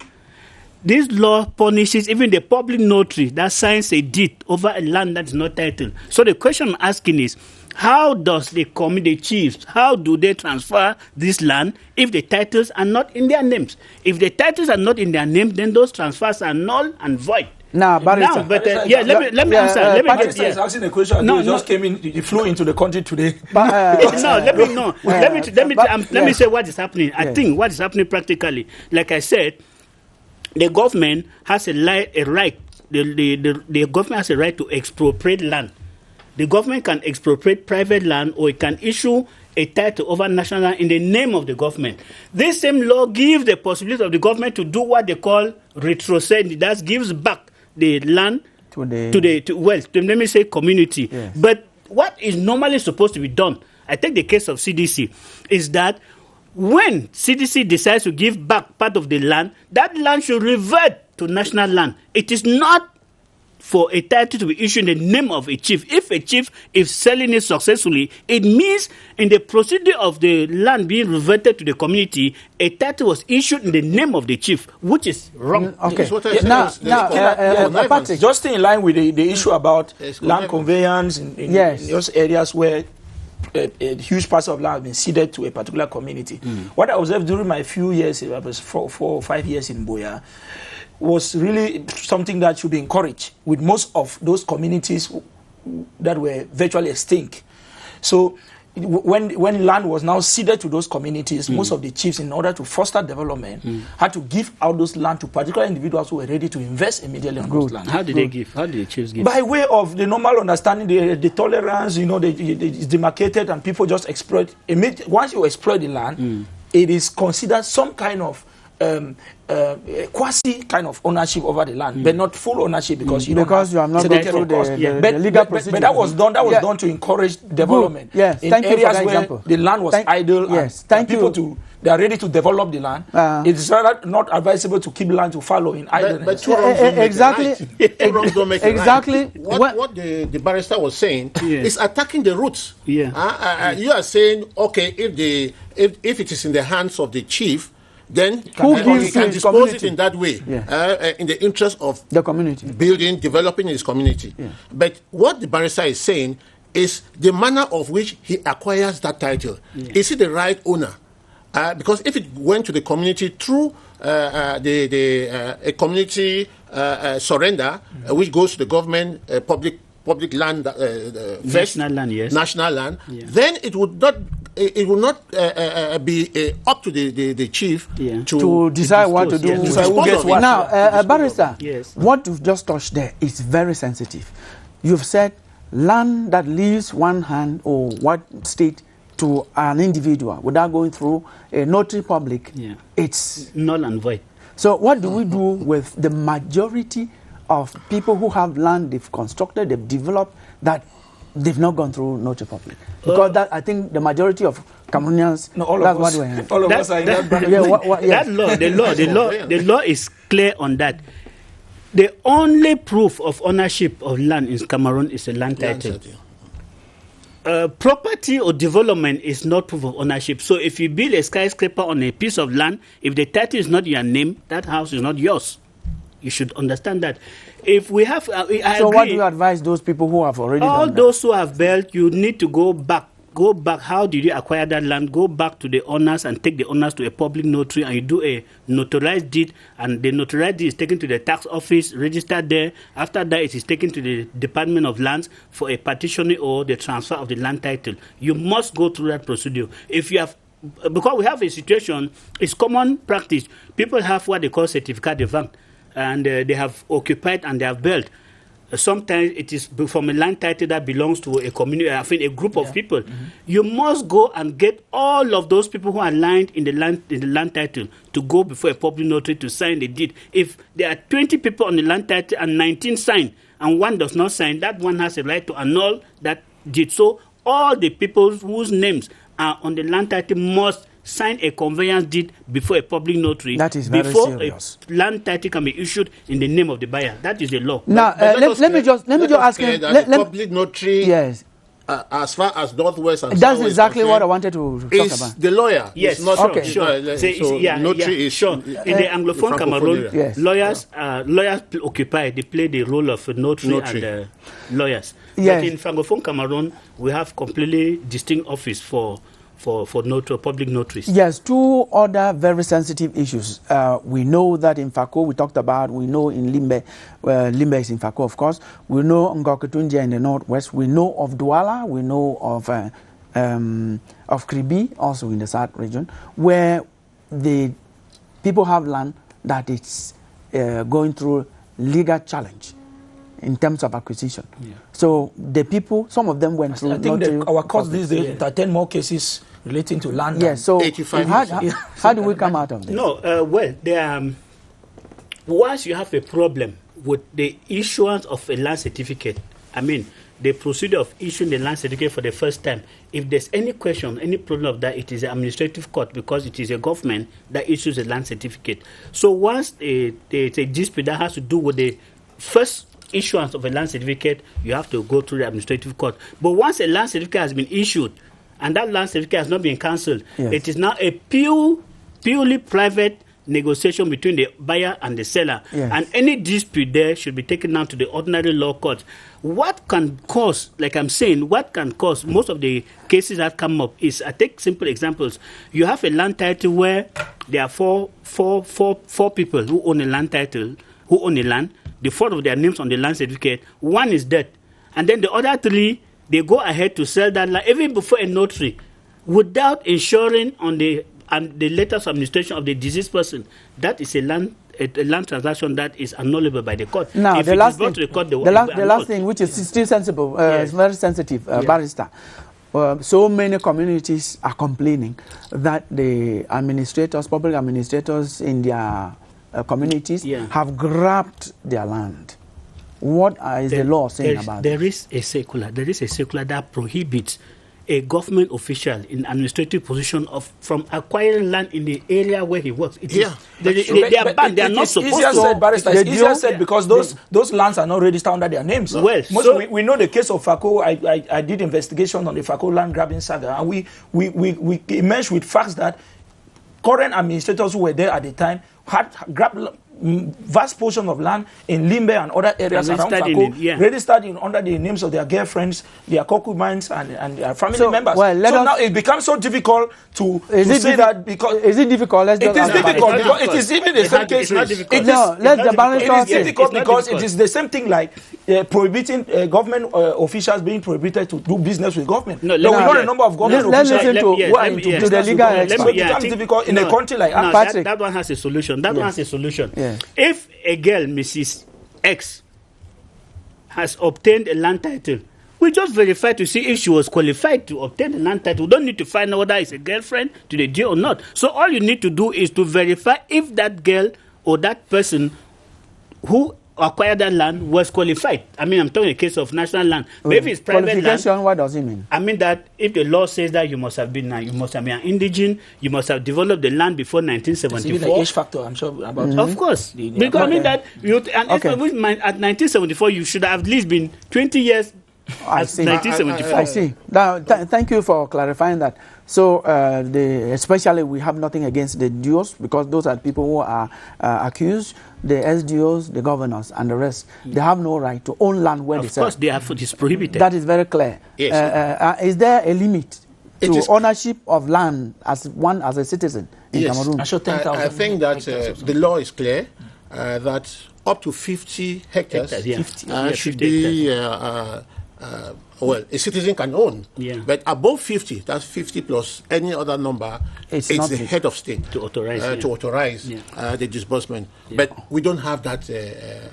This law punishes even the public notary that signs a deed over a land that is not titled. So the question I'm asking is, how does the chiefs, how do they transfer this land if the titles are not in their names? If the titles are not in their name, then those transfers are null and void. Let me answer. Let me is asking a question. No, just came in. He flew into the country today. Let me say what is happening. I think what is happening practically, like I said, the government has a right. The government has a right to expropriate land. The government can expropriate private land, or it can issue a title over national land in the name of the government. This same law gives the possibility of the government to do what they call retrocede. That gives back the land to let me say community. Yes. But what is normally supposed to be done, I take the case of CDC, is that when CDC decides to give back part of the land, that land should revert to national land. It is not for a title to be issued in the name of a chief. If a chief is selling it successfully, it means in the procedure of the land being reverted to the community, a title was issued in the name of the chief, which is wrong. Okay. Patrick, just in line with the issue about land conveyance in those areas where a huge part of land has been ceded to a particular community. What I observed during my few years, I was 4 or 5 years in Boya, was really something that should be encouraged with most of those communities that were virtually extinct. So when land was now ceded to those communities, most of the chiefs, in order to foster development, had to give out those land to particular individuals who were ready to invest immediately on those land. How did they give? How did the chiefs give? By way of the normal understanding, the tolerance, it's demarcated and people just exploit. Once you exploit the land, it is considered some kind of quasi kind of ownership over the land, but not full ownership because you have not gone through the legal procedure. But that was done. That was done to encourage development. Yes, in thank you areas for that where example. the land was idle. Yes, and people they are ready to develop the land. It's not advisable to keep land to fallow in idleness. But two wrongs don't make exactly. it right. Two wrongs don't make it Exactly. right. What the barrister was saying is attacking the roots. Yeah. You are saying, okay, if it is in the hands of the chief, then he can dispose it in that way, in the interest of the community, developing his community. But what the barrister is saying is the manner of which he acquires that title. Is he the right owner? Because if it went to the community through a community surrender, which goes to the government, public land, national land, national land, then it would not be up to the chief to decide what to do. Who gets what. Now, barrister, what you've just touched there is very sensitive. You've said land that leaves one hand or one state to an individual without going through a notary public, it's null and void. So what do we do with the majority of people who have land they've constructed, they've developed, that they've not gone through notary public? Because that, I think the majority of Cameroonians, all of us are in that bracket. The law is clear on that. The only proof of ownership of land in Cameroon is a land title. Property or development is not proof of ownership. So if you build a skyscraper on a piece of land, if the title is not your name, that house is not yours. You should understand that. If we have, so what do you advise those people who have already all done those who have built? You need to go back. Go back. How did you acquire that land? Go back to the owners and take the owners to a public notary, and you do a notarized deed. And the notarized deed is taken to the tax office, registered there. After that, it is taken to the Department of Lands for a partitioning or the transfer of the land title. You must go through that procedure. If you have, because we have a situation, it's common practice. People have what they call certificate de vente, and they have occupied and they have built. Sometimes it is from a land title that belongs to a community, I think a group of people. You must go and get all of those people who are lined in the land title to go before a public notary to sign the deed. If there are 20 people on the land title and 19 sign and one does not sign, that one has a right to annul that deed. So all the people whose names are on the land title must sign a conveyance deed before a public notary. That is very serious. A land title can be issued in the name of the buyer. That is the law. Now, let me just ask him. Public notary, as far as Northwest and that's exactly what I wanted to talk about. The lawyer. Yes, not sure. Notary is sure. In the Anglophone Cameroon, lawyers occupy. They play the role of notary. And lawyers. But in Francophone Cameroon, we have completely distinct office for public notaries. Yes, two other very sensitive issues. We know that in Fako, we talked about, we know in Limbe, Limbe is in Fako, of course. We know Ngoketundia in the northwest. We know of Douala. We know of Kribi, also in the south region, where the people have land that it's going through legal challenge in terms of acquisition. So the people, some of them went through. I think our courts these days entertain more cases relating to land. Yes. So how do we come out of this? No. Once you have a problem with the issuance of a land certificate, I mean, the procedure of issuing the land certificate for the first time, if there's any question, any problem of that, it is an administrative court because it is a government that issues a land certificate. So once there's a dispute that has to do with the first issuance of a land certificate, you have to go through the administrative court. But once a land certificate has been issued and that land certificate has not been cancelled, it is now a purely private negotiation between the buyer and the seller. And any dispute there should be taken down to the ordinary law court. What can cause, like I'm saying, what can cause most of the cases that come up is, I take simple examples. You have a land title where there are four people who own a land title, who own a land. The four of their names on the land certificate, one is dead. And then the other three, they go ahead to sell that land, even before a notary, without ensuring on the letters of administration of the deceased person. That is a land transaction that is annulable by the court. Now, if the last thing, which is still sensible, is very sensitive, barrister. so many communities are complaining that the administrators, public administrators in their communities have grabbed their land. What is the law saying about that? There is a circular that prohibits a government official in administrative position from acquiring land in the area where he works. They are banned. They are not supposed to. It's easier said because those lands are not registered under their names. Well, we know the case of Fako. I did investigation on the Fako land grabbing saga, and we emerged with facts that current administrators who were there at the time had grabbed vast portion of land in Limbe and other areas around Fako, registered under the names of their girlfriends, their concubines, and their family members. Well, now it becomes so difficult to say that because is it difficult? It is difficult because it is even the same case. It is difficult because it is the same thing like prohibiting government officials being prohibited to do business with government. We know the number of government officials. Let's listen to the legal expert. So it becomes difficult in a country like Patrick. That one has a solution. That one has a solution. If a girl, Mrs. X, has obtained a land title, we just verify to see if she was qualified to obtain a land title. We don't need to find out whether it's a girlfriend to the deal or not. So all you need to do is to verify if that girl or that person who acquired that land was qualified. I mean, I'm talking a case of national land. But if it's private land, what does it mean? I mean that if the law says that you must have been an indigene, you must have developed the land before 1974. It's the age factor, I'm sure about. Of course, because I mean that at 1974 you should have at least been 20 years. I see. 1974. I see. Now, thank you for clarifying that. So, especially we have nothing against the duos because those are people who are accused. The SDOs, the governors, and the rest, they have no right to own land where they sell. Of course, they are prohibited. That is very clear. Yes. Is there a limit to ownership of land as a citizen in Cameroon? I think that the law is clear that up to 50 hectares should be a citizen can own. But above 50, that's 50 plus any other number, it's the head of state to authorize the disbursement. But we don't have that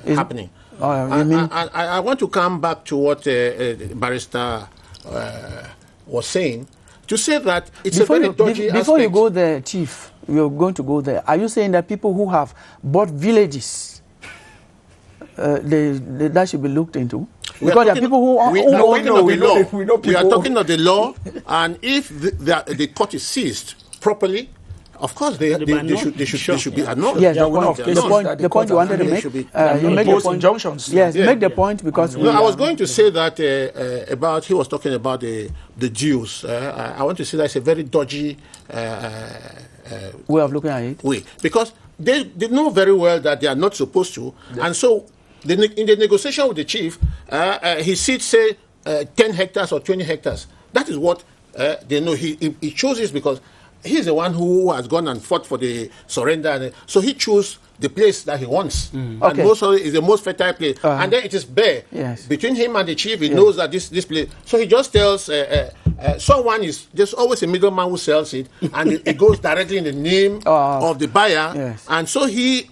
happening. I want to come back to what Barrister was saying, to say that it's a very dodgy aspect. Before you go there, Chief, you're going to go there. Are you saying that people who have bought villages, that should be looked into? Because there are people who we are talking of the law, and if the court is seized properly, of course they should be annulled. Yes, the point you wanted to make. You make the point. Injunctions. Yes, make the point because. I was going to say that he was talking about the Jews. I want to say that's a very dodgy way of looking at it. Because they know very well that they are not supposed to, and so. In the negotiation with the chief, he said, say, 10 hectares or 20 hectares. That is what they know. He chooses because he's the one who has gone and fought for the surrender. So he chose the place that he wants. And also is the most fertile place. And then it is bare. Yes. Between him and the chief, he knows that this place. So he just tells someone is just always a middleman who sells it, and it goes directly in the name of the buyer. Yes. And so he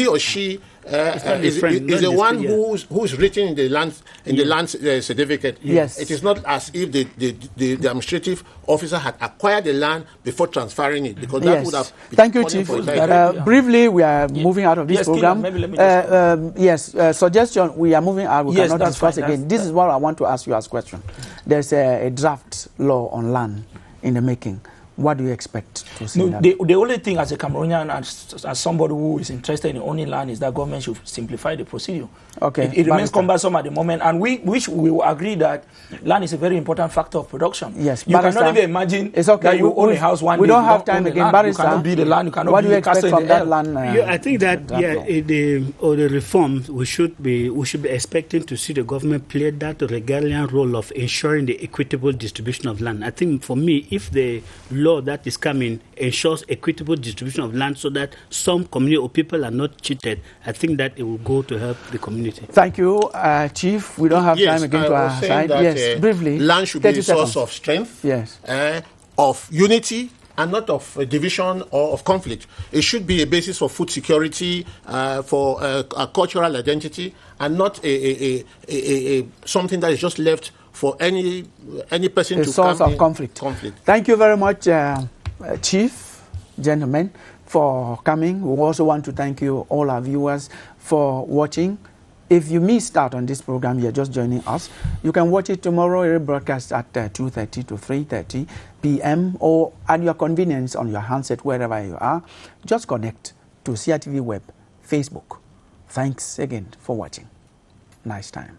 or she is the one who's written in the land certificate. Yes. It is not as if the administrative officer had acquired the land before transferring it, because that would have. Thank you, Chief. Briefly, we are moving out of this program. Suggestion. We are moving out. We cannot discuss again. This is what I want to ask you as a question. There's a draft law on land in the making. What do you expect to see? The only thing as a Cameroonian, as somebody who is interested in owning land, is that government should simplify the procedure. It remains cumbersome at the moment, and we will agree that land is a very important factor of production. Yes, you cannot even imagine that you own a house one day. We don't have time again, Barrister. You cannot build the land. You cannot. What do you expect from that land? I think that the reforms we should be expecting to see the government play that regalian role of ensuring the equitable distribution of land. I think for me, if the law that is coming ensures equitable distribution of land so that some community or people are not cheated, I think that it will go to help the community. Thank you, Chief. We don't have time again to our side. That, briefly. Land should be a source of strength, of unity, and not of division or of conflict. It should be a basis for food security, for a cultural identity, and not a something that is just left for any person a to source come of in conflict. Thank you very much, Chief, gentlemen, for coming. We also want to thank you, all our viewers, for watching. If you missed out on this program, you're just joining us, you can watch it tomorrow. It will broadcast at 2:30 to 3:30 p.m. or at your convenience on your handset, wherever you are. Just connect to CRTV Web, Facebook. Thanks again for watching. Nice time.